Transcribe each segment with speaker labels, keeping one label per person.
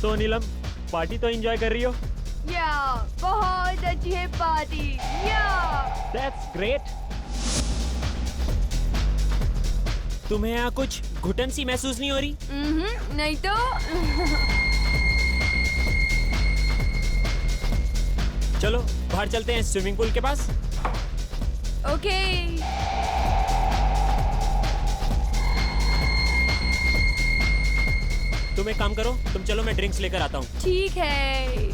Speaker 1: तो नीलम, पार्टी तो एंजॉय कर रही हो?
Speaker 2: या बहुत अच्छी है पार्टी। या
Speaker 1: दैट्स ग्रेट। तुम्हें यहाँ कुछ घुटन सी महसूस नहीं हो रही?
Speaker 2: नहीं तो।
Speaker 1: चलो बाहर चलते हैं स्विमिंग पूल के पास।
Speaker 2: ओके।
Speaker 1: तुम एक काम करो, तुम चलो, मैं ड्रिंक्स लेकर आता हूँ।
Speaker 2: ठीक है।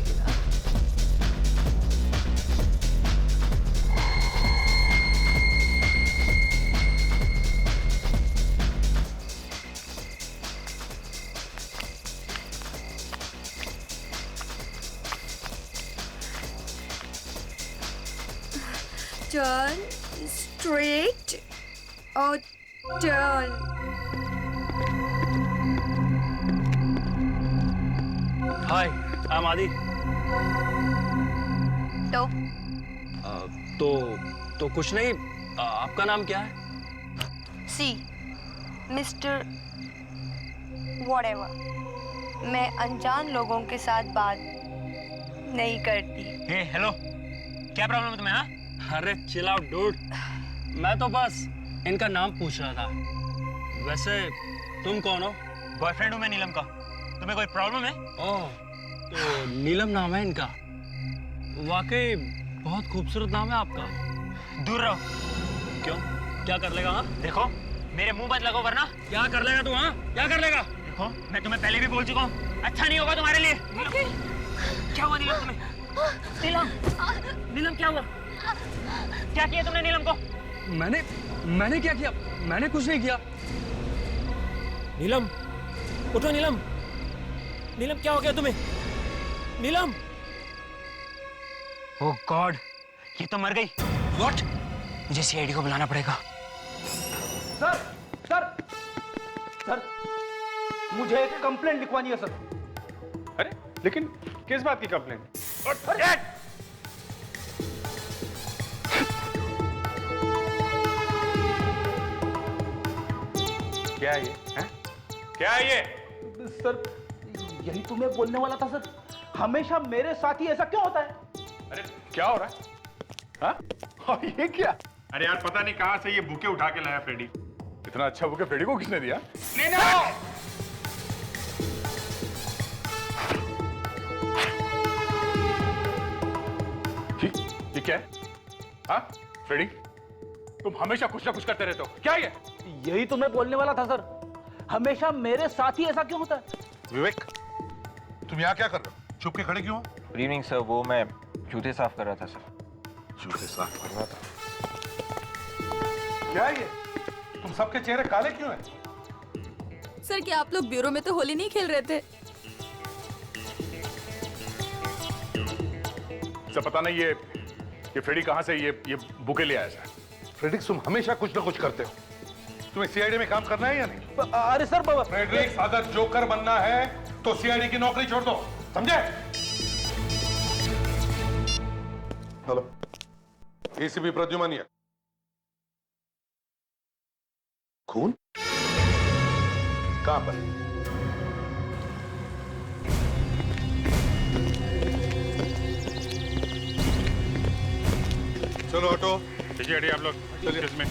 Speaker 2: टर्न स्ट्रेट और टर्न।
Speaker 3: हाय, आई एम आदि। तो कुछ नहीं। आपका नाम क्या है?
Speaker 4: सी मिस्टर व्हाटएवर। मैं अनजान लोगों के साथ बात नहीं करती।
Speaker 1: हे हेलो, क्या प्रॉब्लम है तुम्हें? हाँ,
Speaker 3: अरे चिल आउट डूड। मैं तो बस इनका नाम पूछ रहा था। वैसे तुम कौन हो?
Speaker 1: बॉयफ्रेंड हूँ मैं नीलम का। तुम्हें कोई प्रॉब्लम है?
Speaker 3: ओह, तो नीलम नाम है इनका। वाकई बहुत खूबसूरत नाम है आपका।
Speaker 1: दूर रहो।
Speaker 3: क्यों, क्या कर लेगा? हाँ,
Speaker 1: देखो, मेरे मुंह मत लगो वरना।
Speaker 3: क्या कर लेगा तू? हाँ, क्या कर लेगा?
Speaker 1: देखो, मैं तुम्हें पहले भी बोल चुका हूँ, अच्छा नहीं होगा तुम्हारे लिए। क्या हुआ नीलम तुम्हें? नीलम क्या हुआ? क्या किया तुमने नीलम को?
Speaker 3: मैंने क्या किया? मैंने कुछ नहीं किया।
Speaker 1: नीलम, उठो नीलम। नीलम क्या हो गया तुम्हें? नीलम! ओह गॉड, ये तो मर गई।
Speaker 3: व्हाट?
Speaker 1: मुझे सीआईडी को बुलाना पड़ेगा।
Speaker 5: सर सर सर, मुझे एक कंप्लेंट लिखवानी है सर।
Speaker 6: अरे लेकिन किस बात की कंप्लेंट? क्या है ये? हैं? क्या है ये?
Speaker 5: सर यही तो मैं बोलने वाला था सर। हमेशा मेरे साथ ही ऐसा क्यों होता है?
Speaker 6: अरे क्या हो रहा है? हाँ? और ये क्या? अरे यार पता नहीं कहां से ये बुके उठा के लाया फ्रेडी। इतना अच्छा बुके फ्रेडी को किसने दिया? नहीं। ये क्या है? हाँ फ्रेडी, तुम हमेशा कुछ ना कुछ करते रहते हो, क्या ये?
Speaker 5: यही तो मैं बोलने वाला था सर। हमेशा मेरे साथ ही ऐसा क्यों होता है?
Speaker 7: विवेक, तुम यहाँ क्या कर रहे हो? चुप के खड़े क्यों हो?
Speaker 8: गुड इवनिंग सर, वो मैं जूते साफ कर रहा था सर।
Speaker 7: जूते साफ कर रहा था?
Speaker 6: क्या है ये? तुम सबके चेहरे काले क्यों हैं?
Speaker 2: सर क्या आप लोग ब्यूरो में तो होली नहीं खेल रहे थे?
Speaker 6: सब पता नहीं ये फ्रेडी कहां से ये बुके ले आया सर।
Speaker 7: फ्रेडिक्स, तुम हमेशा कुछ ना कुछ करते हो। तुम्हें सीआईडी में काम करना है या नहीं?
Speaker 5: अरे सर बाबा,
Speaker 6: फ्रेडरिक्स, अगर जोकर बनना है तो सीआईडी की नौकरी छोड़ दो, समझे?
Speaker 7: Hello, ACP Pradyuman here. खून? कहां पर? चलो ऑटो।
Speaker 6: ठीक है आप लोग चलिए इसमें।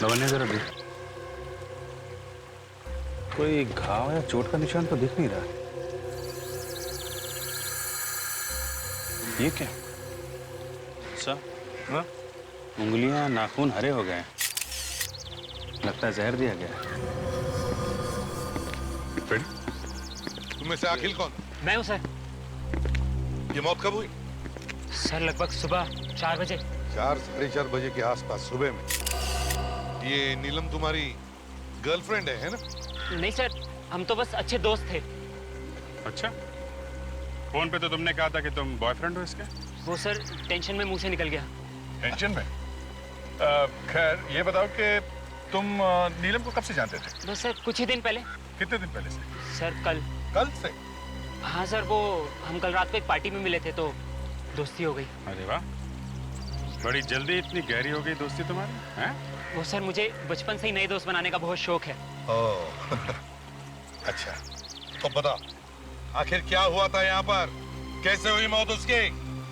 Speaker 9: लवन्य जरा देख, कोई घाव या चोट का निशान तो दिख नहीं रहा। ये क्या? अच्छा, हाँ? उंगलियां, नाखून हरे हो गए, लगता है जहर दिया गया।
Speaker 7: तुम में से अखिल कौन?
Speaker 1: मैं हूँ सर।
Speaker 7: ये मौत कब हुई?
Speaker 1: सर लगभग सुबह 4 बजे।
Speaker 7: 4-4:30 बजे के आसपास सुबह में। ये नीलम तुम्हारी गर्लफ्रेंड है ना?
Speaker 1: नहीं सर, हम तो बस अच्छे दोस्त थे।
Speaker 6: अच्छा, फोन पे तो तुमने कहा था कि तुम बॉयफ्रेंड हो इसके।
Speaker 1: वो सर टेंशन में मुंह से निकल गया।
Speaker 6: टेंशन में? खैर ये बताओ कि तुम नीलम को कब से जानते थे?
Speaker 1: बस सर कुछ ही दिन पहले।
Speaker 6: कितने दिन पहले से?
Speaker 1: सर कल।
Speaker 7: कल से?
Speaker 1: हाँ सर, वो हम कल रात को एक पार्टी में मिले थे तो दोस्ती हो गई।
Speaker 6: अरे वाह, बड़ी जल्दी इतनी गहरी हो गई दोस्ती तुम्हारी, हैं?
Speaker 1: वो सर मुझे बचपन से ही नए दोस्त बनाने का बहुत शौक है।
Speaker 7: ओह अच्छा, तो बता आखिर क्या हुआ था यहाँ पर, कैसे हुई मौत उसकी?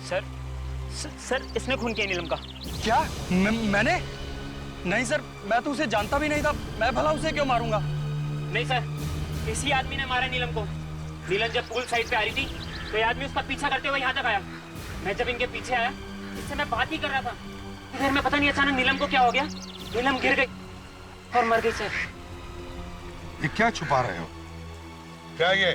Speaker 1: सर इसने खून किया नीलम का।
Speaker 3: क्या? मैंने? नहीं सर, मैं तो उसे जानता भी नहीं था, मैं भला उसे क्यों मारूंगा?
Speaker 1: नहीं सर, इसी आदमी ने मारा नीलम को। नीलम जब पूल साइड पे आ रही थी तो ये आदमी उसका पीछा करते हुए यहाँ तक आया। मैं जब इनके पीछे आया, इससे मैं बात ही कर रहा था, फिर मैं पता नहीं अचानक नीलम को क्या हो गया, नीलम गिर गई और मर गई सर।
Speaker 7: ये क्या छुपा रहे हो? क्या ये?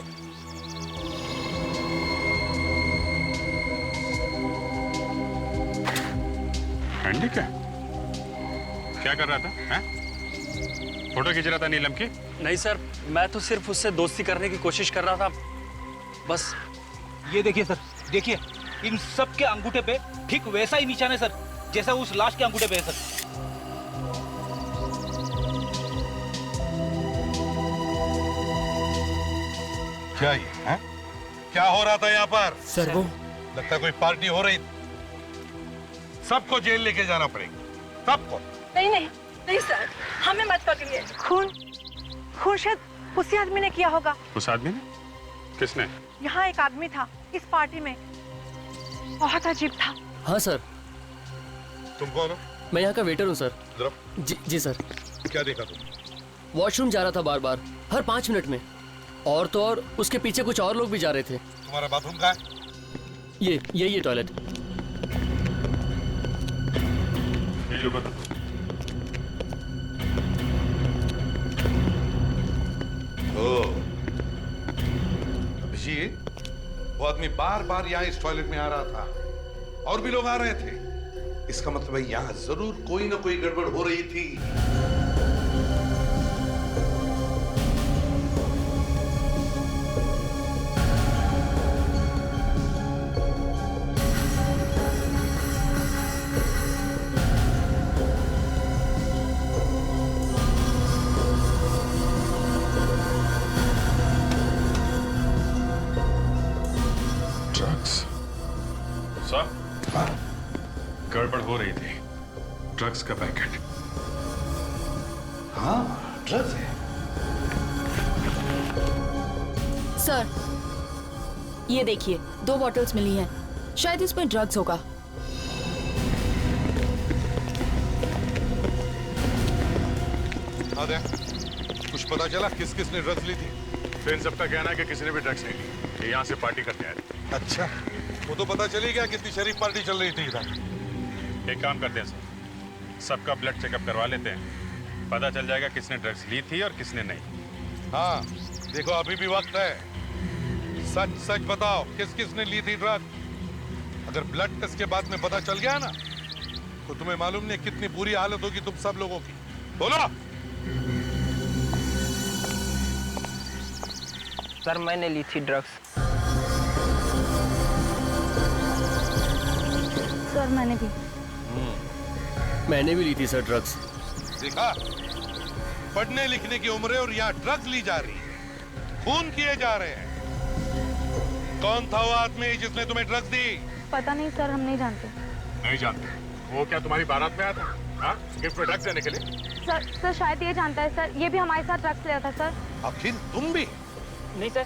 Speaker 6: एंडी क्या कर रहा था, हैं? फोटो खींच रहा था नीलम की?
Speaker 3: नहीं सर, मैं तो सिर्फ उससे दोस्ती करने की कोशिश कर रहा था, बस।
Speaker 5: ये देखिए सर, देखिए इन सब के अंगूठे पे ठीक वैसा ही निशान है सर, जैसा उस लाश के अंगूठे पे है सर।
Speaker 7: क्या ये है? क्या हो रहा था यहाँ पर?
Speaker 3: सर वो
Speaker 7: लगता है कोई पार्टी हो रही। सबको जेल लेके जाना पड़ेगा, सबको।
Speaker 4: नहीं नहीं नहीं सर, हमें मत पकड़िए। खून शायद उसी आदमी ने किया होगा।
Speaker 6: उस आदमी ने? किसने?
Speaker 4: यहाँ एक आदमी था इस पार्टी में, बहुत अजीब था।
Speaker 10: हाँ सर,
Speaker 7: तुम कौन हो?
Speaker 10: मैं यहाँ का वेटर हूँ सर।
Speaker 7: जरा
Speaker 10: जी सर।
Speaker 7: क्या देखा तुम?
Speaker 10: वॉशरूम जा रहा था बार बार, हर 5 मिनट में, और तो और उसके पीछे कुछ और लोग भी जा रहे थे।
Speaker 7: तुम्हारा बाथरूम कहाँ है?
Speaker 10: ये टॉयलेट।
Speaker 7: अभिजीत, वो आदमी बार बार यहाँ इस टॉयलेट में आ रहा था और भी लोग आ रहे थे। इसका मतलब है यहाँ जरूर कोई ना कोई गड़बड़ हो रही थी।
Speaker 6: गड़बड़ हो रही थी, ड्रग्स का पैकेट।
Speaker 7: हाँ, ड्रग्स है।
Speaker 2: सर, ये देखिए 2 बॉटल्स मिली हैं, शायद इसमें ड्रग्स होगा।
Speaker 7: आदे, कुछ पता चला किस किस ने ड्रग्स ली थी?
Speaker 6: तो इन सबका कहना है कि किसी ने भी ड्रग्स नहीं ली, ये यहाँ से पार्टी करते आए थे।
Speaker 7: अच्छा, वो तो पता चली गया कितनी शरीफ पार्टी चल रही थी इधर।
Speaker 6: एक काम करते हैं सर, सबका ब्लड चेकअप करवा लेते हैं, पता चल जाएगा किसने ड्रग्स ली थी और किसने नहीं।
Speaker 7: हाँ, देखो अभी भी वक्त है, सच सच बताओ किस किस ने ली थी ड्रग। अगर ब्लड टेस्ट के बाद में पता चल गया ना, तो तुम्हें मालूम नहीं कितनी बुरी हालत होगी तुम सब लोगों की। बोलो।
Speaker 11: सर मैंने ली थी ड्रग्स।
Speaker 2: सर
Speaker 10: मैंने भी ली थी सर ड्रग्स।
Speaker 7: देखा, पढ़ने लिखने की उम्र है और यहाँ ड्रग्स ली जा रही है, खून किए जा रहे हैं। कौन था वो आदमी जिसने तुम्हें ड्रग्स दी?
Speaker 2: पता नहीं सर, हम नहीं जानते।
Speaker 6: नहीं जानते? वो क्या तुम्हारी बारात में आया था? हाँ, गिफ्ट में ड्रग्स देने के लिए?
Speaker 2: सर शायद ये जानता है सर, ये भी हमारे साथ ड्रग्स ले रहा था सर।
Speaker 7: आखिर तुम भी?
Speaker 1: नहीं सर,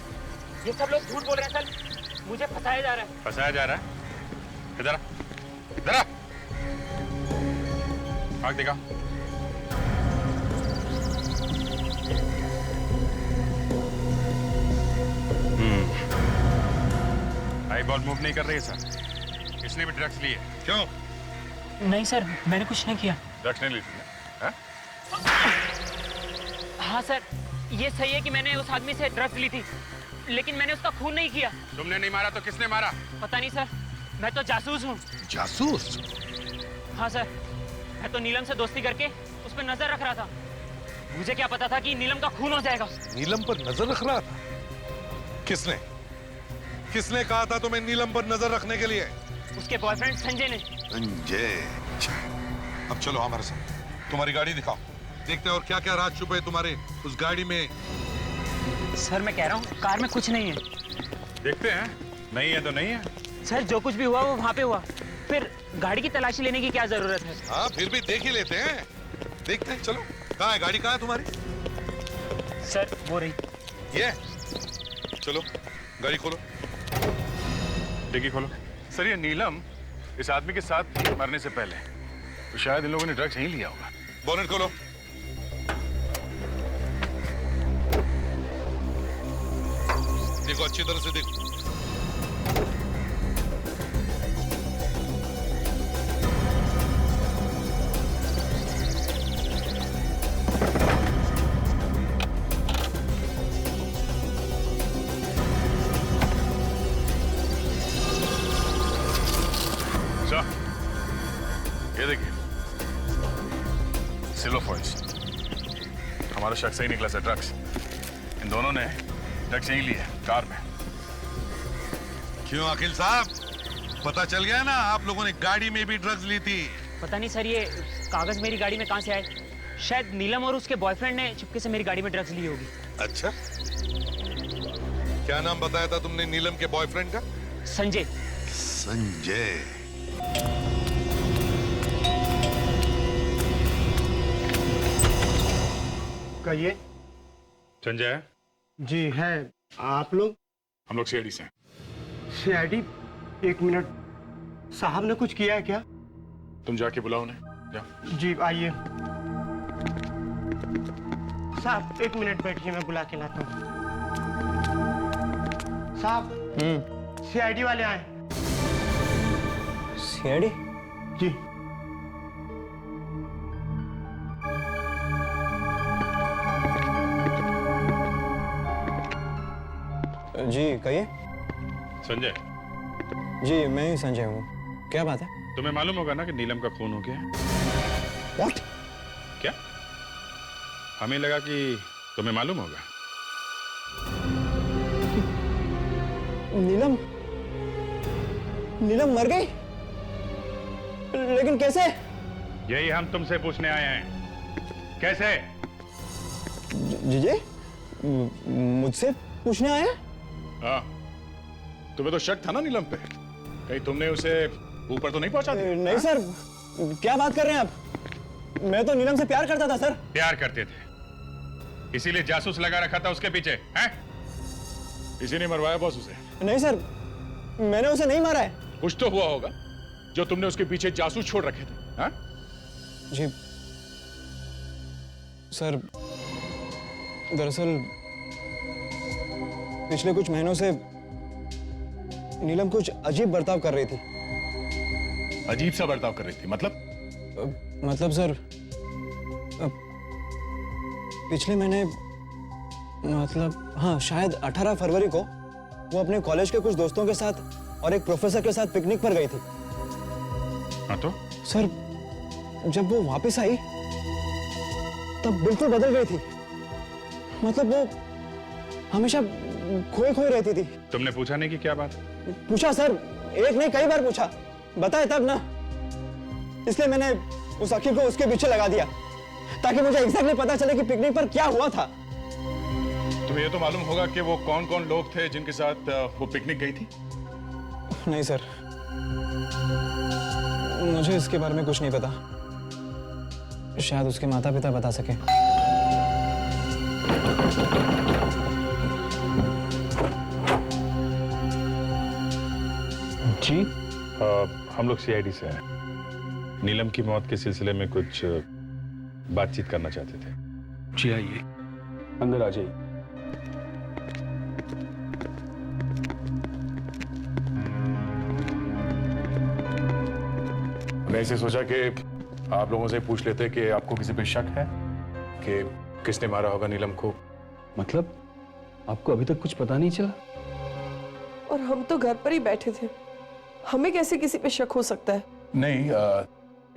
Speaker 1: ये सब लोग झूठ बोल रहे हैं सर, मुझे फंसाया जा रहा है।
Speaker 6: फंसाया जा रहा है? इधर इधर आग दिखा। आई बॉल मूव नहीं कर रही है सर, इसने भी ड्रग्स लिए। क्यों?
Speaker 1: नहीं सर, मैंने कुछ नहीं किया।
Speaker 6: ड्रग्स नहीं ली थी?
Speaker 1: हाँ सर, ये सही है कि मैंने उस आदमी से ड्रग्स ली थी, लेकिन मैंने उसका खून नहीं किया।
Speaker 6: तुमने नहीं मारा तो किसने मारा?
Speaker 1: पता नहीं सर, मैं तो जासूस हूँ।
Speaker 7: जासूस?
Speaker 1: हाँ सर, मैं तो नीलम से दोस्ती करके उस पर नजर रख रहा था। मुझे क्या पता था कि नीलम का खून हो जाएगा।
Speaker 7: नीलम पर नजर रख रहा था? किसने किसने कहा था तुम्हें नीलम पर नजर रखने के लिए?
Speaker 1: उसके बॉयफ्रेंड संजय ने।
Speaker 7: संजय? अब चलो हमारे साथ, तुम्हारी गाड़ी दिखाओ, देखते हैं और क्या क्या राज छुपे तुम्हारे उस गाड़ी में।
Speaker 1: सर मैं कह रहा हूँ कार में कुछ नहीं है।
Speaker 6: देखते हैं, नहीं है तो नहीं है,
Speaker 1: सर जो कुछ भी हुआ वो वहाँ पे हुआ, फिर गाड़ी की तलाशी लेने की क्या जरूरत है?
Speaker 7: हाँ फिर भी देख ही लेते हैं, देखते हैं। चलो, कहाँ है गाड़ी, कहाँ है तुम्हारी?
Speaker 1: सर वो रही।
Speaker 7: ये चलो गाड़ी खोलो।
Speaker 6: डिग्गी खोलो। सर ये नीलम इस आदमी के साथ मरने से पहले तो शायद इन लोगों ने ड्रग्स यहीं लिया होगा।
Speaker 7: बोनेट खोलो। देखो अच्छी तरह से देखो।
Speaker 6: ये देखिए सिल्वर फॉइल्स, हमारा शख्स ही निकला सर, ड्रग्स। इन दोनों ने ड्रग्स यहीं लिए कार में।
Speaker 7: क्यों अखिल साहब, पता चल गया ना आप लोगों ने गाड़ी में भी ड्रग्स ली थी?
Speaker 1: पता नहीं सर, ये कागज मेरी गाड़ी में कहाँ से आए? शायद नीलम और उसके बॉयफ्रेंड ने चुपके से मेरी गाड़ी में ड्रग्स ली होगी।
Speaker 7: अच्छा, क्या नाम बताया था तुमने नीलम के बॉयफ्रेंड का?
Speaker 1: संजय।
Speaker 7: संजय।
Speaker 12: कहिए।
Speaker 6: संजय?
Speaker 12: जी है। आप लोग?
Speaker 6: हम लोग सीआईडी से हैं।
Speaker 12: सीआईडी? एक मिनट, साहब ने कुछ किया है क्या?
Speaker 6: तुम जाके बुलाओ उन्हें, जाओ।
Speaker 12: जी आइए। साहब एक मिनट बैठिए, मैं बुला के लाता हूँ। साहब सीआईडी वाले आए।
Speaker 11: सीआईडी?
Speaker 12: जी।
Speaker 11: जी कहिए।
Speaker 6: संजय?
Speaker 11: जी मैं ही संजय हूँ, क्या बात है?
Speaker 6: तुम्हें मालूम होगा ना कि नीलम का खून हो गया है?
Speaker 11: What?
Speaker 6: क्या? हमें लगा कि तुम्हें मालूम होगा।
Speaker 11: नीलम? नीलम मर गई? लेकिन कैसे?
Speaker 6: यही हम तुमसे पूछने आए हैं, कैसे?
Speaker 11: जी मुझसे पूछने आए हैं?
Speaker 6: हाँ, तुम्हें तो शक था ना नीलम पे, कहीं तुमने उसे ऊपर तो नहीं पहुंचा दिया?
Speaker 11: नहीं सर, क्या बात कर रहे हैं आप? मैं तो नीलम से प्यार करता था सर।
Speaker 6: प्यार करते थे, इसीलिए जासूस लगा रखा था उसके पीछे, हैं? इसी ने मरवाया बॉस उसे?
Speaker 11: नहीं सर, मैंने उसे नहीं मारा है।
Speaker 6: कुछ तो हुआ होगा जो तुमने उसके पीछे जासूस छोड़ रखे थे, हैं?
Speaker 11: जी सर, दरअसल पिछले कुछ महीनों से नीलम कुछ अजीब बर्ताव कर रही थी।
Speaker 6: अजीब सा बर्ताव कर रही थी मतलब?
Speaker 11: मतलब सर, पिछले महीने, मतलब हाँ शायद 18 फरवरी को वो अपने कॉलेज के कुछ दोस्तों के साथ और एक प्रोफेसर के साथ पिकनिक पर गई थी।
Speaker 6: हाँ तो?
Speaker 11: सर जब वो वापस आई तब बिल्कुल बदल गई थी। मतलब वो हमेशा खोई खोई रहती थी।
Speaker 6: तुमने पूछा नहीं कि क्या बात?
Speaker 11: पूछा सर, एक नहीं कई बार पूछा, बताए तब ना। इसलिए मैंने उस अखिल को उसके पीछे लगा दिया ताकि मुझे एग्जैक्टली पता चले कि पिकनिक पर क्या हुआ था।
Speaker 6: तुम्हें ये तो मालूम होगा कि वो कौन कौन लोग थे जिनके साथ वो पिकनिक गई थी?
Speaker 11: नहीं सर, मुझे इसके बारे में कुछ नहीं पता। शायद उसके माता पिता बता सके।
Speaker 6: जी हम लोग सीआईडी से हैं। नीलम की मौत के सिलसिले में कुछ बातचीत करना चाहते थे।
Speaker 3: जी आइए, अंदर आ जाइए।
Speaker 6: मैं इसे सोचा कि आप लोगों से पूछ लेते कि आपको किसी पे शक है कि किसने मारा होगा नीलम को।
Speaker 3: मतलब आपको अभी तक कुछ पता नहीं चला?
Speaker 4: और हम तो घर पर ही बैठे थे, हमें कैसे किसी पे शक हो सकता है?
Speaker 6: नहीं,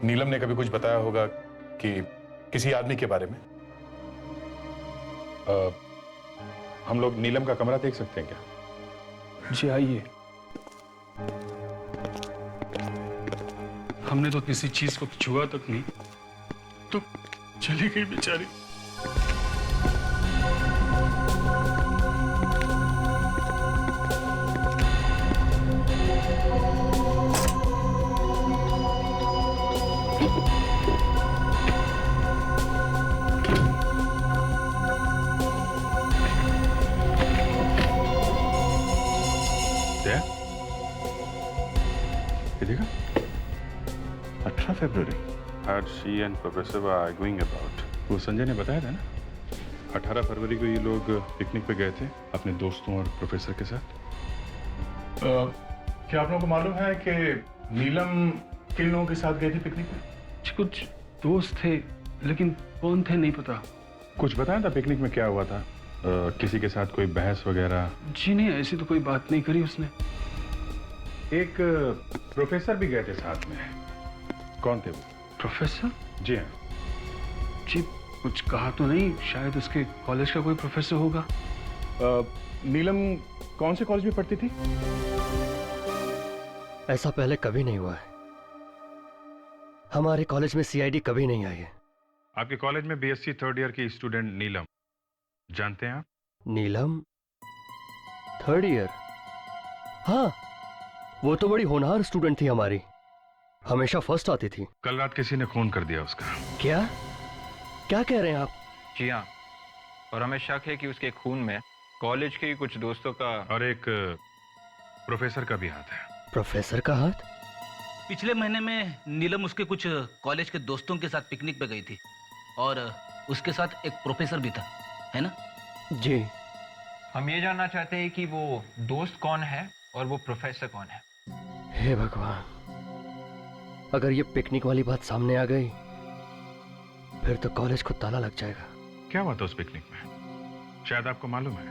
Speaker 6: नीलम ने कभी कुछ बताया होगा कि किसी आदमी के बारे में। हम लोग नीलम का कमरा देख सकते हैं क्या?
Speaker 3: जी आइए। हमने तो किसी चीज को छुआ तक नहीं, तो चली गई बेचारी।
Speaker 6: what she and Professor were arguing about. वो संजय ने बताया था ना, 18 फरवरी को ये लोग पिकनिक पे गए थे अपने दोस्तों और प्रोफेसर के साथ। क्या आप लोगों को मालूम है कि नीलम किन लोगों के साथ गए थे पिकनिक में?
Speaker 9: कुछ दोस्त थे, लेकिन कौन थे नहीं पता।
Speaker 6: कुछ बताया था पिकनिक में क्या हुआ था? किसी के साथ कोई बहस वगैरह?
Speaker 9: जी नहीं, ऐसी तो कोई बात नहीं करी उसने।
Speaker 6: एक प्रोफेसर भी गए थे साथ में। कौन थे वो?
Speaker 9: प्रोफेसर?
Speaker 6: जी हाँ।
Speaker 9: जी कुछ कहा तो नहीं, शायद उसके कॉलेज का कोई प्रोफेसर होगा।
Speaker 6: नीलम कौन से कॉलेज में पढ़ती थी?
Speaker 10: ऐसा पहले कभी नहीं हुआ है। हमारे कॉलेज में सीआईडी कभी नहीं आई है।
Speaker 6: आपके कॉलेज में बीएससी थर्ड ईयर की स्टूडेंट नीलम, जानते हैं आप?
Speaker 10: नीलम थर्ड ईयर? हाँ, वो तो बड़ी होनहार स्टूडेंट थी हमारी, हमेशा फर्स्ट आती थी।
Speaker 6: कल रात किसी ने खून कर दिया उसका।
Speaker 10: क्या क्या कह रहे हैं आप?
Speaker 8: जी हाँ, और हमें शक है कि उसके खून में कॉलेज के कुछ दोस्तों का
Speaker 6: और एक प्रोफेसर का भी हाथ है।
Speaker 10: प्रोफेसर का हाथ?
Speaker 5: पिछले महीने में नीलम उसके कुछ कॉलेज के दोस्तों के साथ पिकनिक पे गई थी और उसके साथ एक प्रोफेसर भी था, है ना?
Speaker 10: जी।
Speaker 8: हम ये जानना चाहते हैं कि वो दोस्त कौन है और वो प्रोफेसर कौन है।
Speaker 10: हे भगवान, अगर ये पिकनिक वाली बात सामने आ गई फिर तो कॉलेज को ताला लग जाएगा।
Speaker 6: क्या हुआ था उस पिकनिक में? शायद आपको मालूम है।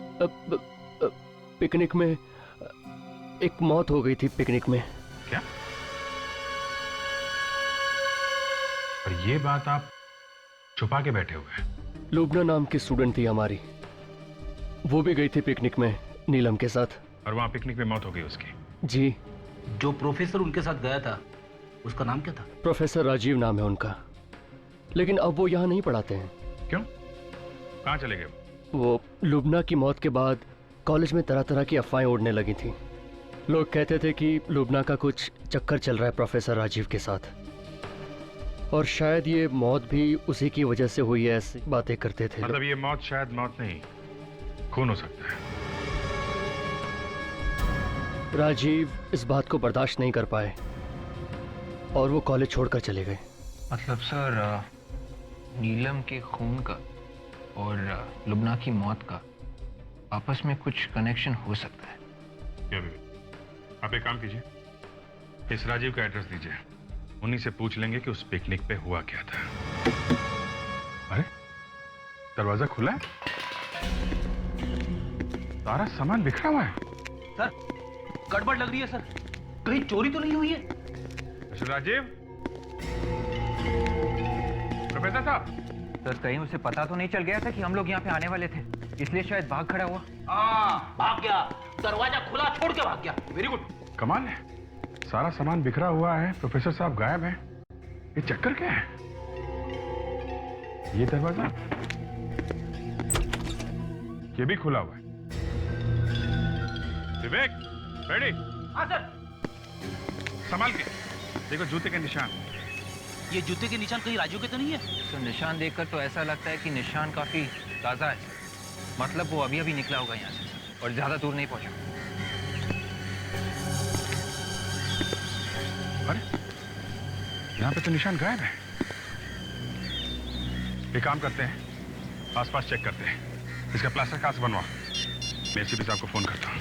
Speaker 10: पिकनिक में एक मौत हो गई थी। पिकनिक में।
Speaker 6: क्या? और ये बात आप छुपा के बैठे हुए हैं?
Speaker 10: लुबना नाम की स्टूडेंट थी हमारी, वो भी गई थी पिकनिक में नीलम के साथ।
Speaker 6: और वहां पिकनिक में मौत हो गई उसकी?
Speaker 10: जी।
Speaker 5: जो प्रोफेसर उनके साथ गया था उसका नाम क्या था?
Speaker 10: प्रोफेसर राजीव नाम है उनका, लेकिन अब वो यहाँ नहीं पढ़ाते हैं।
Speaker 6: क्यों? कहाँ चले गए?
Speaker 10: वो लुबना की मौत के बाद कॉलेज में तरह तरह की अफवाहें उड़ने लगी थी। लोग कहते थे कि लुबना का कुछ चक्कर चल रहा है प्रोफेसर राजीव के साथ, और शायद ये मौत भी उसी की वजह से हुई है, ऐसी बातें करते थे।
Speaker 6: मतलब ये मौत शायद मौत नहीं, खून हो सकता है।
Speaker 10: राजीव इस बात को बर्दाश्त नहीं कर पाए और वो कॉलेज छोड़कर चले गए।
Speaker 8: मतलब सर, नीलम के खून का और लुबना की मौत का आपस में कुछ कनेक्शन हो सकता है।
Speaker 6: क्या भी? आप एक काम कीजिए, इस राजीव का एड्रेस दीजिए, उन्हीं से पूछ लेंगे कि उस पिकनिक पे हुआ क्या था। अरे दरवाजा खुला है, सारा सामान बिखरा हुआ है।
Speaker 5: सर गड़बड़ लग रही है सर, कहीं चोरी तो नहीं हुई है?
Speaker 6: मिस्टर राजीव, प्रोफेसर साहब।
Speaker 8: सर कहीं उसे पता तो नहीं चल गया था कि हम लोग यहाँ पे आने वाले थे, इसलिए शायद भाग खड़ा हुआ।
Speaker 5: भाग गया, दरवाजा खुला छोड़ के भाग गया। Very good.
Speaker 6: कमाल है, सारा सामान बिखरा हुआ है, प्रोफेसर साहब गायब हैं। ये चक्कर क्या है? ये दरवाजा, ये भी खुला हुआ है। विवेक, रेडी?
Speaker 5: हाँ सर।
Speaker 6: संभाल के देखो, जूते के निशान।
Speaker 5: ये जूते के निशान कहीं राजू के तो नहीं है?
Speaker 8: तो निशान देखकर तो ऐसा लगता है कि निशान काफी ताजा है, मतलब वो अभी अभी निकला होगा यहाँ से और ज्यादा दूर नहीं पहुंचा।
Speaker 6: अरे यहाँ पे तो निशान गायब है। एक काम करते हैं, आसपास चेक करते हैं, इसका प्लास्टर कास्ट बनवा। मैं एसीपी साहब को फोन करता हूँ।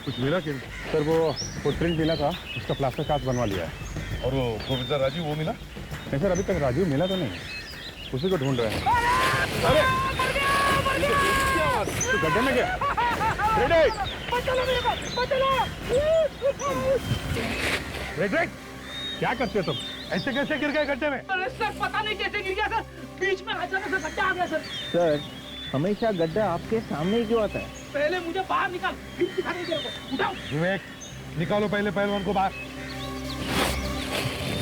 Speaker 6: कुछ मिला कि? सर वो फुटप्रिंट मिला था, उसका प्लास्टर कास्ट बनवा लिया है।
Speaker 7: और वो प्रोफेसर राजीव वो मिला?
Speaker 6: नहीं सर, अभी तक राजीव मिला तो नहीं, उसी को ढूंढ रहे हैं। अरे तो गड्ढे में गया। रेड, क्या करते हो तुम? ऐसे कैसे गिर गए गड्ढे में?
Speaker 5: अरे सर पता नहीं कैसे गिर गया सर, बीच में अचानक से गड्ढा आ गया सर।
Speaker 11: सर हमेशा गड्ढा आपके सामने ही क्यों आता है?
Speaker 5: पहले मुझे बाहर निकाल, फिर दिखाने तेरे को। उठाओ।
Speaker 7: विवेक, निकालो पहले पहलवान को बाहर।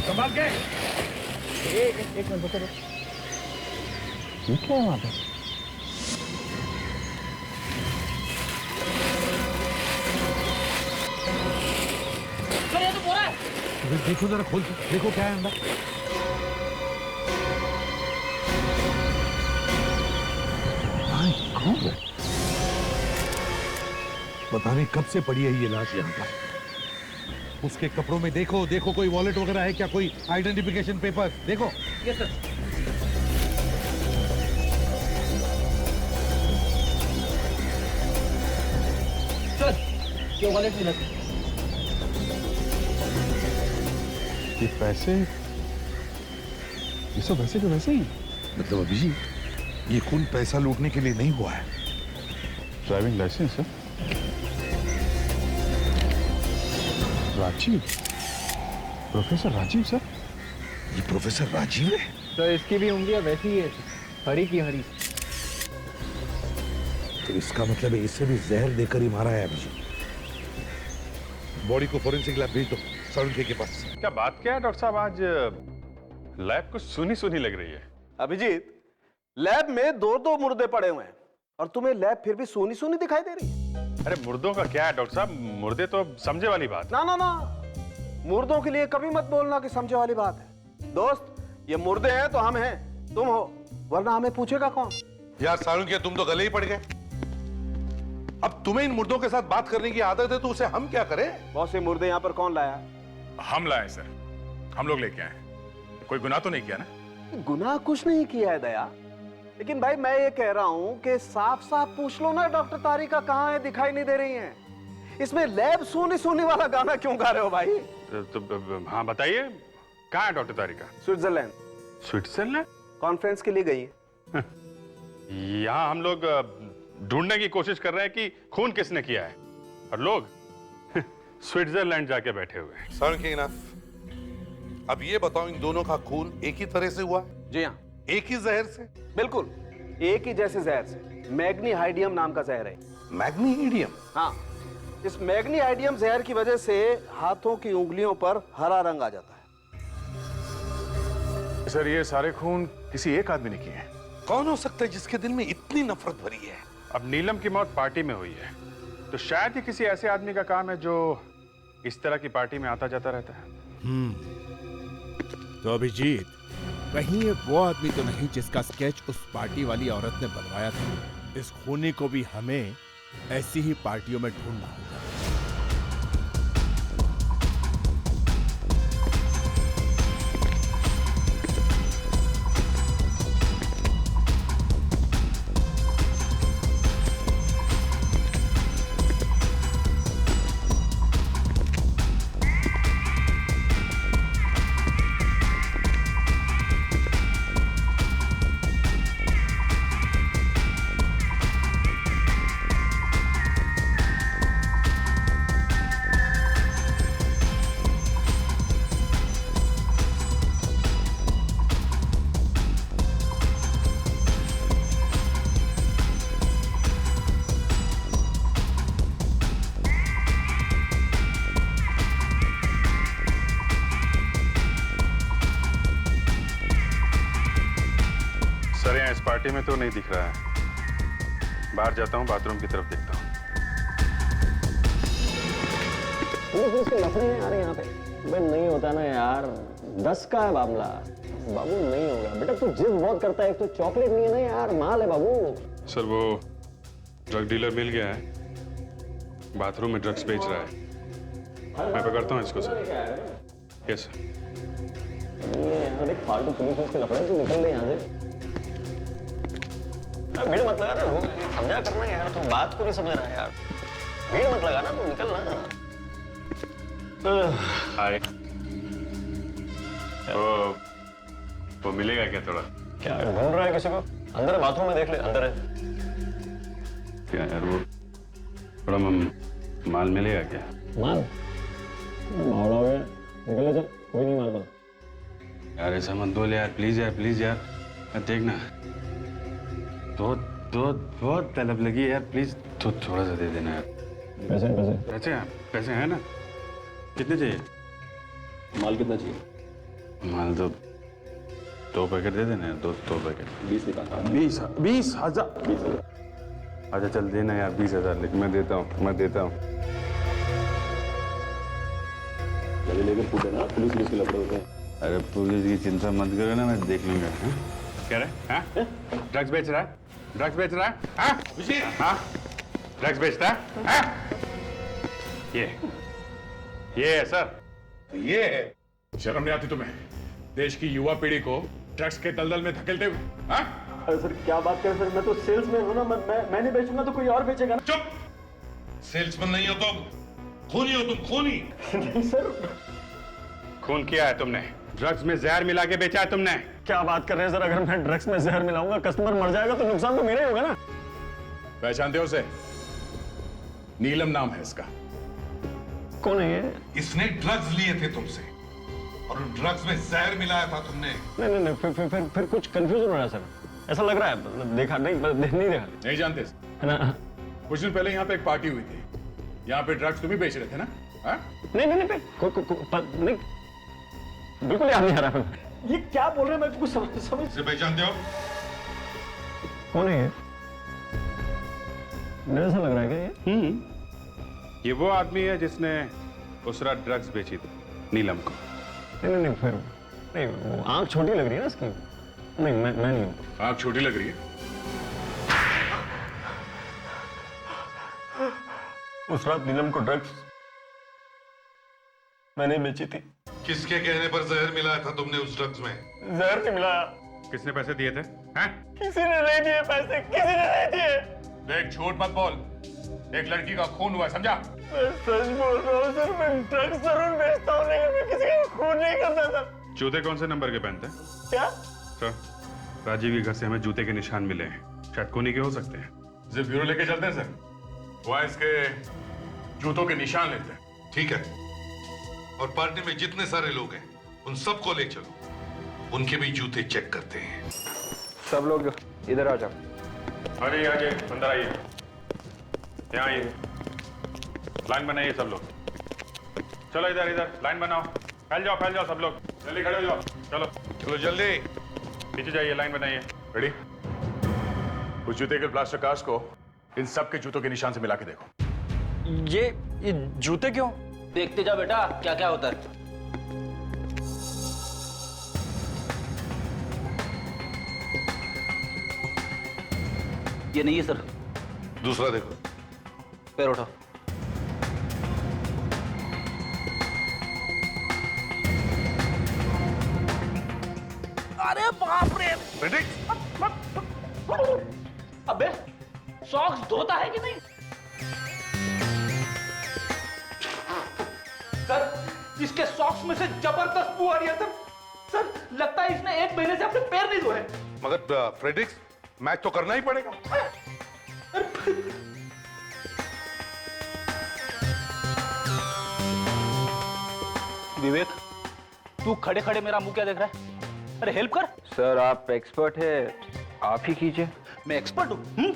Speaker 6: संभाल के।
Speaker 11: एक मिनट रुको। ये क्या है वहाँ पे?
Speaker 5: सर ये तो बोरा है।
Speaker 7: देखो जरा खोल के देखो क्या है अंदर। पता नहीं कब से पड़ी है ये लाश यहाँ पर। उसके कपड़ों में देखो देखो, कोई वॉलेट वगैरह है क्या, कोई आइडेंटिफिकेशन पेपर देखो।
Speaker 5: Yes sir. सर ये वॉलेट मिला सर।
Speaker 6: ये पैसे, ये सब वैसे के वैसे ही।
Speaker 7: मतलब अभिजीत, ये खून पैसा लूटने के लिए नहीं हुआ है।
Speaker 6: ड्राइविंग लाइसेंस है। Rajiv, professor Rajiv sir.
Speaker 7: ये प्रोफेसर राजीव है?
Speaker 8: तो इसकी भी उंगलियां वैसी ही है, हरी की हरी।
Speaker 7: तो इसका मतलब है इसे भी जहर देकर ही मारा है अभिजीत। बॉडी को फोरेंसिक लैब भेज दो साळुंखे के पास।
Speaker 9: क्या बात क्या है डॉक्टर साहब, आज लैब कुछ सुनी सुनी लग रही है।
Speaker 13: अभिजीत, लैब में दो दो मुर्दे पड़े हुए हैं और तुम्हें लैब फिर भी सोनी सोनी दिखाई दे रही है।
Speaker 9: अरे मुर्दों का क्या है डॉक्टर साहब, मुर्दे तो समझे वाली बात।
Speaker 13: ना ना ना, मुर्दों के लिए कभी मत बोलना कि समझे वाली बात है। दोस्त, ये मुर्दे हैं तो हम हैं, तुम हो, वरना हमें पूछेगा कौन।
Speaker 7: यार साळुंखे, तुम तो गले ही पड़ गए। अब तुम्हें इन मुर्दों के साथ बात करने की आदत है तो उसे हम क्या करें?
Speaker 13: बहुत से मुर्दे यहाँ पर कौन लाया?
Speaker 6: हम लाए सर, हम लोग लेके आए। कोई गुनाह तो नहीं किया ना?
Speaker 13: गुनाह कुछ नहीं किया है दया, लेकिन भाई मैं ये कह रहा हूं कि साफ साफ पूछ लो ना, डॉक्टर तारिका कहाँ है, दिखाई नहीं दे रही हैं। इसमें लैब सोनी सोनी वाला गाना क्यों गा रहे हो भाई?
Speaker 9: तो हाँ बताइए, कहाँ है डॉक्टर तारिका?
Speaker 13: स्विट्जरलैंड।
Speaker 9: स्विट्जरलैंड?
Speaker 13: कॉन्फ्रेंस के लिए गई है।
Speaker 9: यहाँ हम लोग ढूंढने की कोशिश कर रहे हैं कि खून किसने किया है, और लोग स्विट्जरलैंड जाके बैठे हुए हैं।
Speaker 7: साळुंखे इनफ। अब ये बताओ, इन दोनों का खून एक ही तरह से हुआ?
Speaker 13: जी हाँ।
Speaker 7: एक ही जहर से?
Speaker 13: बिल्कुल एक ही जैसे जहर से। मैग्नीहाइडियम नाम का जहर है।
Speaker 7: मैग्नीहाइडियम?
Speaker 13: हाँ, इस मैग्नीहाइडियम जहर की वजह से हाथों की उंगलियों पर हरा रंग आ जाता है।
Speaker 6: सर ये सारे खून किसी एक आदमी ने किए हैं।
Speaker 7: कौन हो सकता है जिसके दिल में इतनी नफरत भरी है?
Speaker 9: अब नीलम की मौत पार्टी में हुई है, तो शायद ही किसी ऐसे आदमी का काम है जो इस तरह की पार्टी में आता जाता रहता है।
Speaker 14: तो अभिजीत, कहीं ये वो आदमी तो नहीं जिसका स्केच उस पार्टी वाली औरत ने बनवाया था? इस खूनी को भी हमें ऐसी ही पार्टियों में ढूंढना होगा।
Speaker 9: सर यहाँ इस पार्टी में तो नहीं दिख रहा है, बाहर जाता हूँ, बाथरूम की तरफ देखता हूँ।
Speaker 11: नफरे नहीं आ रहे यहाँ पे? भाई नहीं होता ना यार, 10 का है मामला। बाबू नहीं होगा बेटा, तू जिद बहुत करता है। एक तो चॉकलेट नहीं है ना यार, माल है बाबू।
Speaker 9: सर वो ड्रग डीलर मिल गया है, बाथरूम में ड्रग्स बेच रहा है। मैं पकड़ता हूँ इसको सर। Yes sir.
Speaker 11: यार एक फालतू पुलिस उसके लफड़े, तू निकल ले यहाँ से। भीड़ मत लगा ना, समझा करना यार, तुम बात को नहीं समझ रहा है यार। भीड़ मत लगा ना, तू निकल ना।
Speaker 9: हाय। वो मिलेगा क्या थोड़ा?
Speaker 11: क्या ढूंढ रहा है किसी को? अंदर है, बाथरूम में देख ले, अंदर है।
Speaker 9: क्या यार, वो थोड़ा माल मिलेगा क्या?
Speaker 11: माल? माल हो गया, निकल चल, कोई नहीं माल।
Speaker 9: यार ऐसा मत बोल यार, प्लीज यार, प्लीज यार। देखना बहुत तलब लगी है यार, प्लीज तो थोड़ा सा दे देना यार।
Speaker 11: पैसे पैसे
Speaker 9: पैसे पैसे हैं ना? कितने चाहिए?
Speaker 11: माल कितना चाहिए?
Speaker 9: माल तो 2 पैकेट दे देना यार, 2 पैकेट।
Speaker 11: 20 निकाल।
Speaker 9: 20,000। अच्छा चल देना यार, 20,000 लेकिन मैं देता हूँ।
Speaker 11: लेकर पूछे ना, पुलिस के लफड़े होते हैं।
Speaker 9: अरे पुलिस की चिंता मत करो ना, मैं देख लूंगा। क्या रहा है? ड्रग्स बेच रहा है? ड्रग्स बेच रहा है? हाँ? ड्रग्स बेचता है? ये है सर।
Speaker 6: ये है? शर्म नहीं आती तुम्हें देश की युवा पीढ़ी को ड्रग्स के दलदल में धकेलते हुए? हाँ?
Speaker 11: अरे सर क्या बात कर रहे हैं सर, मैं तो सेल्समैन हूँ ना, मैं नहीं बेचूंगा तो कोई और बेचेगा ना।
Speaker 7: चुप! सेल्समैन नहीं हो तुम, खूनी हो तुम, खूनी।
Speaker 11: नहीं सर।
Speaker 9: खून किया है तुमने, ड्रग्स में जहर मिला के बेचा है तुमने।
Speaker 11: क्या बात कर रहे हैं सर, अगर मैं ड्रग्स में जहर मिलाऊंगा कस्टमर मर जाएगा तो नुकसान तो मेरा ही होगा ना।
Speaker 6: पहचानते हो उसे? नीलम नाम है इसका।
Speaker 11: कौन है ये?
Speaker 7: इसने ड्रग्स लिए थे तुमसे और उन ड्रग्स में जहर मिलाया था तुमने।
Speaker 11: नहीं फिर कुछ कंफ्यूजन हो रहा है सर, ऐसा लग रहा है। देखा नहीं देखा।
Speaker 6: नहीं जानते
Speaker 11: है ना?
Speaker 6: कुछ दिन पहले यहाँ पे एक पार्टी हुई थी, यहाँ पे ड्रग्स तुम ही बेच रहे थे ना? हाँ?
Speaker 11: नहीं बिल्कुल याद नहीं आ रहा। ये क्या बोल रहे हैं, मैं कुछ समझ
Speaker 7: इसे पहचानते हो?
Speaker 11: कौन है ये? मेरे ऐसा लग रहा है क्या ये?
Speaker 9: ये वो आदमी है जिसने उस रात ड्रग्स बेची थी नीलम को।
Speaker 11: नहीं फिर नहीं, वो आंख छोटी लग रही है ना इसकी। नहीं मैं नहीं हूँ।
Speaker 6: आंख छोटी लग रही है?
Speaker 11: उस रात नीलम को ड्रग्स मैंने बेची थी।
Speaker 7: किसके कहने पर जहर मिलाया था तुमने उस ड्रग्स में?
Speaker 11: जहर नहीं मिलाया।
Speaker 9: किसने पैसे दिए थे? हैं?
Speaker 11: किसी ने नहीं दिए पैसे, किसी ने नहीं दिए।
Speaker 6: देख झूठ मत बोल, एक लड़की का खून हुआ, समझा?
Speaker 11: मैं सच बोल रहा हूँ सर, मैं ड्रग्स जरूर बेचता हूँ लेकिन मैं किसी का खून नहीं करता सर।
Speaker 9: जूते कौन से नंबर के पहनते हैं?
Speaker 11: क्या?
Speaker 9: सर, राजीव के घर से हमें जूते के निशान मिले हैं, शायद खूनी के हो सकते हैं।
Speaker 6: इसे ब्यूरो लेके चलते हैं सर, वहां इसके जूतों के निशान लेते हैं।
Speaker 7: ठीक है, और पार्टी में जितने सारे लोग हैं उन सबको ले चलो, उनके भी जूते चेक करते हैं।
Speaker 8: सब लोग इधर आ जाओ।
Speaker 9: आइए अंदर आइए, यहाँ आइए, लाइन बनाइए सब लोग। चलो इधर लाइन बनाओ, फैल जाओ सब लोग, जल्दी खड़े हो जाओ। चलो
Speaker 7: जल्दी
Speaker 9: पीछे जाइए, लाइन बनाइए।
Speaker 6: रेडी? उस जूते के प्लास्टर कास्ट को इन सब के जूतों के निशान से मिला के देखो।
Speaker 8: ये जूते क्यों?
Speaker 5: देखते जाओ बेटा क्या क्या होता है। ये नहीं है सर।
Speaker 7: दूसरा देखो।
Speaker 5: पैर उठाओ। अरे बाप रे! अबे सॉक्स धोता है कि नहीं? सर इसके सॉक्स में से जबरदस्त बू आ रही है सर। सर लगता है इसने 1 महीने से अपने पैर नहीं धोए।
Speaker 7: मगर फ्रेडिक्स, मैच तो करना ही पड़ेगा।
Speaker 5: विवेक तू खड़े खड़े मेरा मुंह क्या देख रहा है? अरे हेल्प कर।
Speaker 8: सर आप एक्सपर्ट है, आप ही कीजिए।
Speaker 5: मैं एक्सपर्ट हूं?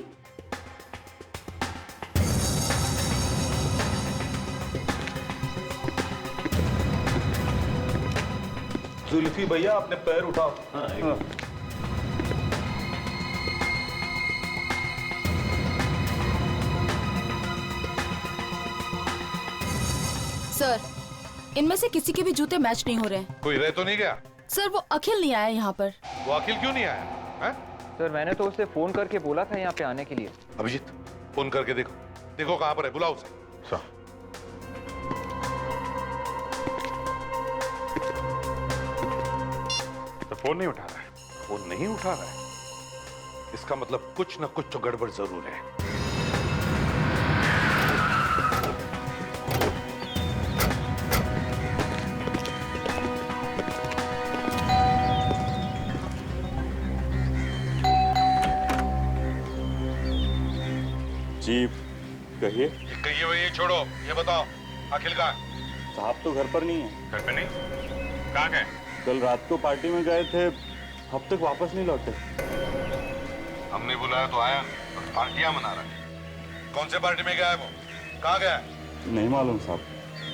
Speaker 15: जुल्फी भैया अपने पैर उठाओ।
Speaker 2: सर इनमें से किसी के भी जूते मैच नहीं हो रहे हैं।
Speaker 7: कोई रह तो नहीं गया?
Speaker 2: सर वो अखिल नहीं आया यहाँ पर।
Speaker 7: वो अखिल क्यों नहीं आया है?
Speaker 8: सर मैंने तो उसे फोन करके बोला था यहाँ पे आने के लिए।
Speaker 7: अभिजीत फोन करके देखो कहाँ पर है, बुलाओ उसे।
Speaker 9: तो फोन नहीं उठा रहा है।
Speaker 7: फोन नहीं उठा रहा है, इसका मतलब कुछ ना कुछ तो गड़बड़ जरूर है।
Speaker 15: जी कहिए।
Speaker 7: कहिए भाई, ये छोड़ो, ये बताओ अखिल कहाँ है?
Speaker 15: साहब तो घर पर नहीं है।
Speaker 9: घर पे नहीं? कहाँ गए?
Speaker 15: कल रात को पार्टी में गए थे, अब तक वापस नहीं लौटे।
Speaker 7: हमने बुलाया तो आया नहीं और पार्टियां मना रहा है। कौन से पार्टी में गया है वो? कहाँ गया है?
Speaker 15: नहीं मालूम साहब।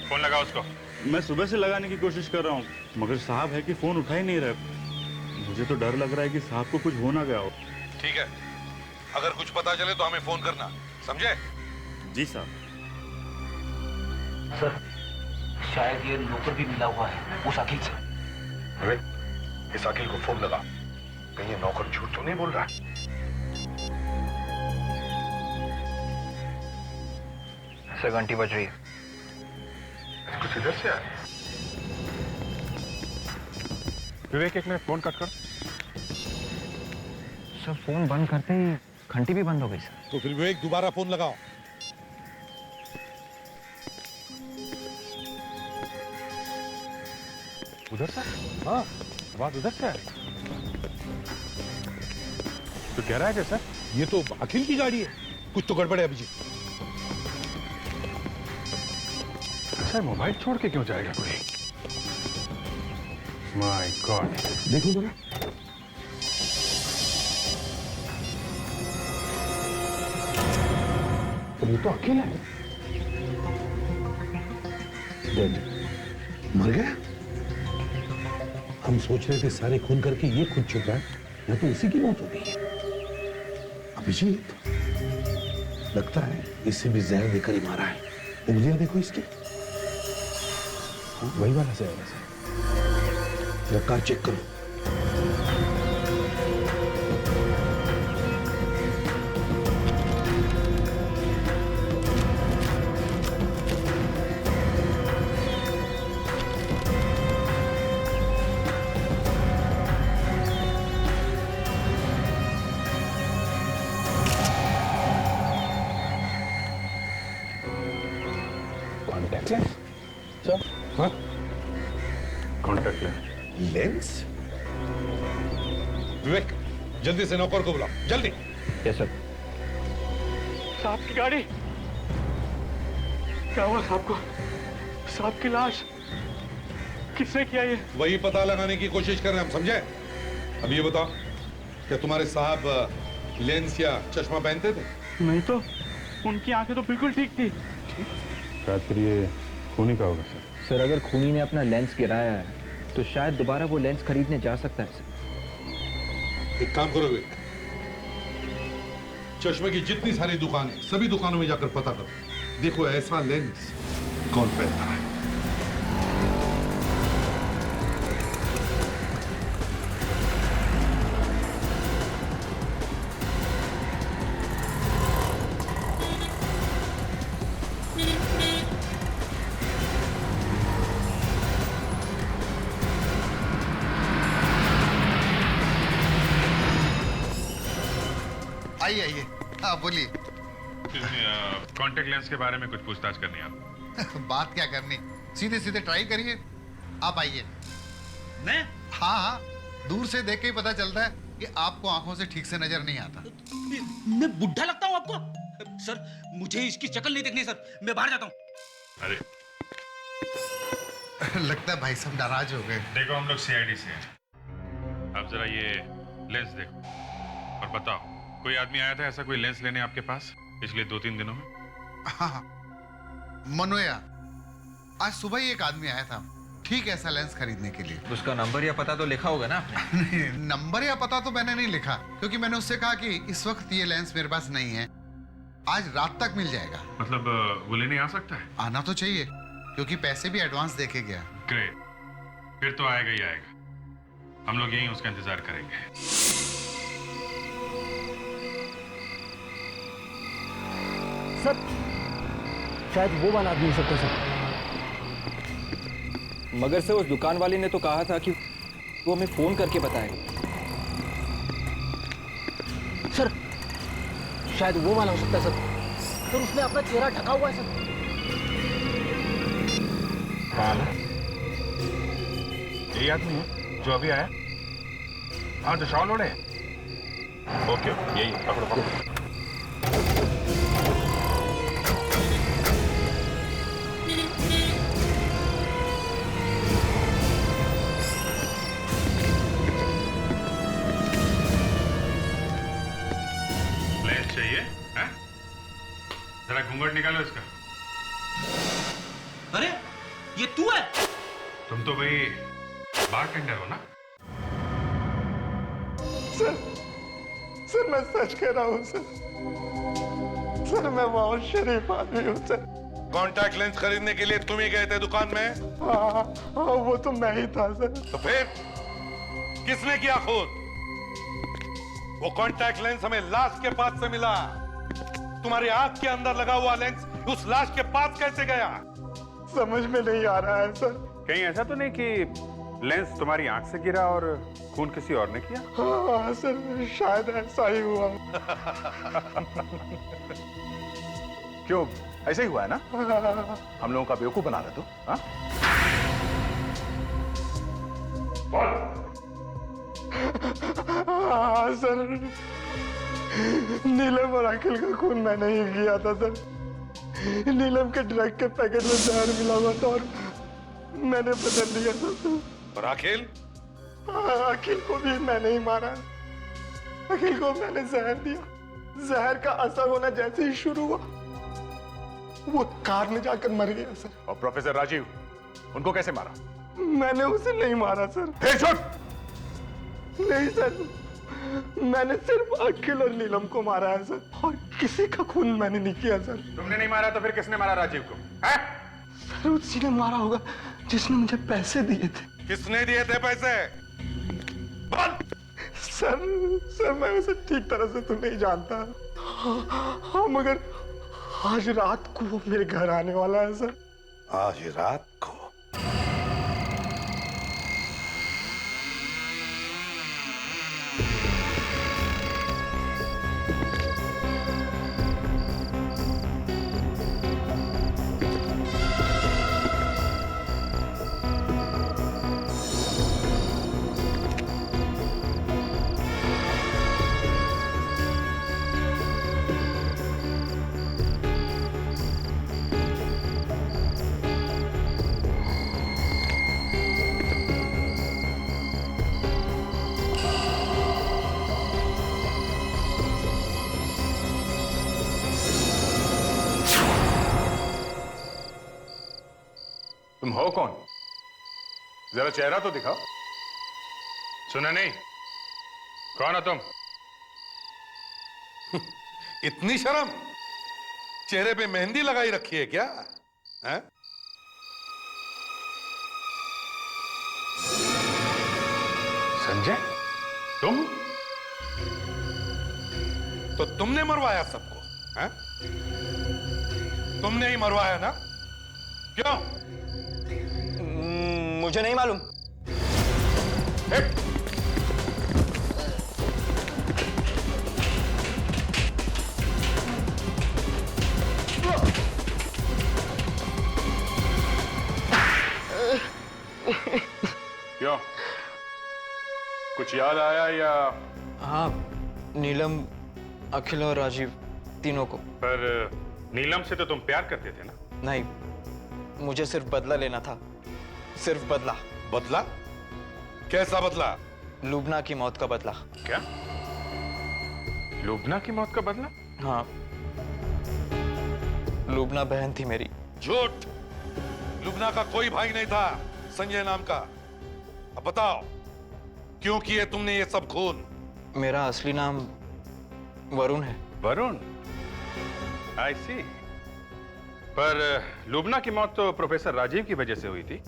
Speaker 9: फोन लगा उसको।
Speaker 15: मैं सुबह से लगाने की कोशिश कर रहा हूँ, मगर साहब है कि फोन उठा ही नहीं रहे। मुझे तो डर लग रहा है कि साहब को कुछ हो ना गया हो।
Speaker 7: ठीक है, अगर कुछ पता चले तो हमें फोन करना, समझे?
Speaker 15: जी साहब।
Speaker 5: सर शायद ये नौकर भी मिला हुआ है उस अखिल से।
Speaker 7: अरे इस अखिल को फोन लगा, कहीं ये नौकर झूठ तो नहीं बोल रहा?
Speaker 8: सर घंटी बज रही है।
Speaker 6: कुछ इधर से आ रहा है। विवेक एक मिनट फोन कट कर।
Speaker 8: सर फोन बंद करते ही घंटी भी बंद हो गई सर।
Speaker 7: तो फिर विवेक दोबारा फोन लगाओ।
Speaker 6: उधर से? हाँ, आवाज उधर से आ रही। तो कह रहा है क्या सर?
Speaker 7: ये तो अखिल की गाड़ी है, कुछ तो गड़बड़ है अभिजीत।
Speaker 6: सर मोबाइल छोड़ के क्यों जाएगा कोई? माय गॉड,
Speaker 7: देखो जरा। ये तो अखिल है। डेड, मर गया। हम सोच रहे थे सारे खून करके ये खुद चुका है, या तो उसी की मौत हो गई है। अभिजीत, लगता है इससे भी जहर देकर ही मारा है। उंगलियां देखो इसकी, वही वाला से है। जरा कार चेक करो। Contact lens sir? हाँ,
Speaker 6: कॉन्टैक्ट लेंस।
Speaker 7: लेंस? विवेक, जल्दी से नौकर को बुलाओ, जल्दी।
Speaker 8: Yes sir.
Speaker 12: साहब की गाड़ी, क्या हुआ साहब को? साहब की लाश किसने किया ये?
Speaker 7: वही पता लगाने की कोशिश कर रहे हैं हम, समझे? अब ये बताओ, क्या तुम्हारे साहब लेंस या चश्मा पहनते थे?
Speaker 12: नहीं तो, उनकी आंखें तो बिल्कुल ठीक थी।
Speaker 6: शायद फिर ये खूनी का होगा सर।
Speaker 8: सर अगर खूनी ने अपना लेंस गिराया है तो शायद दोबारा वो लेंस खरीदने जा सकता है सर।
Speaker 7: एक काम करो विवेक, चश्मे की जितनी सारी दुकानें, सभी दुकानों में जाकर पता करो, देखो ऐसा लेंस कौन पहनता है।
Speaker 16: आइए आइए, हाँ बोलिए।
Speaker 6: कॉन्टैक्ट लेंस के बारे में कुछ पूछताछ करनी है आप?
Speaker 16: बात क्या करनी, सीधे सीधे ट्राई करिए। आप आइए।
Speaker 5: मैं?
Speaker 16: हाँ हाँ, दूर से देख के ही पता चलता है कि आपको आंखों से ठीक से नजर नहीं आता।
Speaker 5: मैं बुढ़ा लगता हूँ आपको? सर मुझे इसकी शक्ल नहीं देखनी सर, मैं बाहर जाता हूँ।
Speaker 6: अरे
Speaker 16: लगता है भाई साहब नाराज हो गए।
Speaker 6: देखो हम लोग सीआईडी से हैं। आप जरा ये लेंस देखो और बताओ, कोई आदमी आया था ऐसा कोई लेंस लेने आपके पास पिछले 2-3 दिनों में?
Speaker 16: हाँ, मनोया, आज सुबह ही एक आदमी आया था ठीक ऐसा लेंस खरीदने के लिए।
Speaker 8: उसका नंबर या पता तो लिखा होगा ना आपने?
Speaker 16: नंबर या पता तो मैंने नहीं लिखा, क्योंकि मैंने उससे कहा कि इस वक्त ये लेंस मेरे पास नहीं है, आज रात तक मिल जाएगा।
Speaker 6: मतलब वो लेने आ सकता है?
Speaker 16: आना तो चाहिए, क्योंकि पैसे भी एडवांस देके गया।
Speaker 6: ग्रेट, फिर तो आएगा ही आएगा। हम लोग यहीं उसका इंतजार करेंगे।
Speaker 12: सर शायद वो वाला आदमी हो सकता है सर।
Speaker 8: मगर से उस दुकान वाले ने तो कहा था कि वो हमें फोन करके बताएगा।
Speaker 12: सर शायद वो वाला हो सकता है सर। सर उसने अपना चेहरा ढका हुआ है सर।
Speaker 6: यही आदमी है जो अभी आया? हाँ, जो शॉल ओढ़े। ओके, यही पकड़ो पकड़ो। लेंस चाहिए? हैं? जरा घूंघट निकालो इसका।
Speaker 5: अरे ये तू है?
Speaker 6: तुम तो भाई बारटेंडर हो ना?
Speaker 13: सर मैं सच कह रहा हूँ सर। सर मैं बहुत शरीफ आदमी हूँ सर।
Speaker 7: कॉन्टैक्ट लेंस खरीदने के लिए तुम ही गए थे दुकान में?
Speaker 13: हाँ, वो तो मैं ही था सर।
Speaker 7: तो फिर किसने किया खुद? वो कॉन्टैक्ट लेंस हमें लाश के पास से मिला। तुम्हारी आंख के अंदर लगा हुआ लेंस उस लाश के पास कैसे गया?
Speaker 13: समझ में नहीं आ रहा है सर।
Speaker 9: कहीं ऐसा तो नहीं कि लेंस तुम्हारी आंख से गिरा और खून किसी और ने किया?
Speaker 13: हाँ सर, शायद ऐसा ही हुआ।
Speaker 14: क्यों, ऐसे ही हुआ है ना? हम लोगों का बेवकूफ बना रहे तो? हाँ?
Speaker 13: हाँ सर, नीलम और अखिल का खून मैंने ही किया था सर। नीलम के ड्रग के पैकेट में जहर मिला हुआ था और मैंने बदल दिया था।
Speaker 7: और अखिल?
Speaker 13: अखिल को भी मैंने ही मारा। अखिल को मैंने जहर दिया। जहर का असर होना जैसे ही शुरू हुआ, वो कार में जाकर मर गया सर।
Speaker 14: और प्रोफेसर राजीव, उनको कैसे मारा?
Speaker 13: मैंने उसे नहीं मारा सर। नहीं सर, मैंने सिर्फ अखिल और नीलम को मारा है सर, और किसी का खून मैंने नहीं किया सर।
Speaker 9: तुमने नहीं मारा तो फिर किसने मारा राजीव को? है?
Speaker 13: सर उसी ने मारा होगा जिसने मुझे पैसे दिए थे।
Speaker 7: किसने दिए थे पैसे?
Speaker 13: सर मैं उसे ठीक तरह से तो नहीं जानता। हाँ मगर आज रात को वो मेरे घर आने वाला है सर।
Speaker 7: आज रात को?
Speaker 9: तुम हो कौन? जरा चेहरा तो दिखाओ। सुना नहीं? कौन हो तुम?
Speaker 7: इतनी शर्म? चेहरे पे मेहंदी लगाई रखी है क्या? है?
Speaker 9: संजय, तुम?
Speaker 7: तो तुमने मरवाया सबको? हैं? तुमने ही मरवाया ना? क्यों?
Speaker 11: मुझे नहीं मालूम।
Speaker 9: क्यों? कुछ याद आया या?
Speaker 8: हाँ, नीलम, अखिल और राजीव तीनों को।
Speaker 9: पर नीलम से तो तुम प्यार करते थे ना?
Speaker 11: नहीं, मुझे सिर्फ बदला लेना था। सिर्फ बदला।
Speaker 7: बदला? कैसा बदला?
Speaker 11: लुबना की मौत का बदला।
Speaker 9: क्या? लुबना की मौत का बदला?
Speaker 11: हाँ, लुबना बहन थी मेरी।
Speaker 7: झूठ! लुबना का कोई भाई नहीं था संजय नाम का। अब बताओ, क्यों किए तुमने ये सब खून?
Speaker 11: मेरा असली नाम वरुण है।
Speaker 9: वरुण? आई सी। पर लुबना की मौत तो प्रोफेसर राजीव की वजह से हुई थी,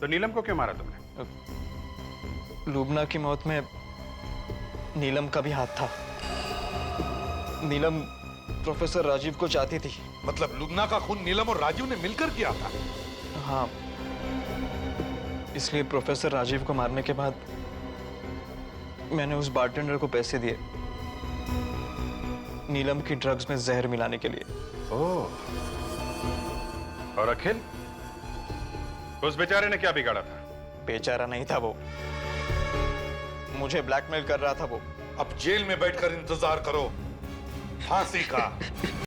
Speaker 9: तो नीलम को क्यों मारा तुमने?
Speaker 11: लुबना की मौत में नीलम का भी हाथ था। नीलम प्रोफेसर राजीव को चाहती थी।
Speaker 7: मतलब लुबना का खून नीलम और राजीव ने मिलकर किया था?
Speaker 11: हाँ, इसलिए प्रोफेसर राजीव को मारने के बाद मैंने उस बारटेंडर को पैसे दिए नीलम की ड्रग्स में जहर मिलाने के लिए।
Speaker 9: ओह। और अखिल? उस बेचारे ने क्या बिगाड़ा था?
Speaker 11: बेचारा नहीं था वो, मुझे ब्लैकमेल कर रहा था वो।
Speaker 7: अब जेल में बैठकर इंतजार करो फांसी का।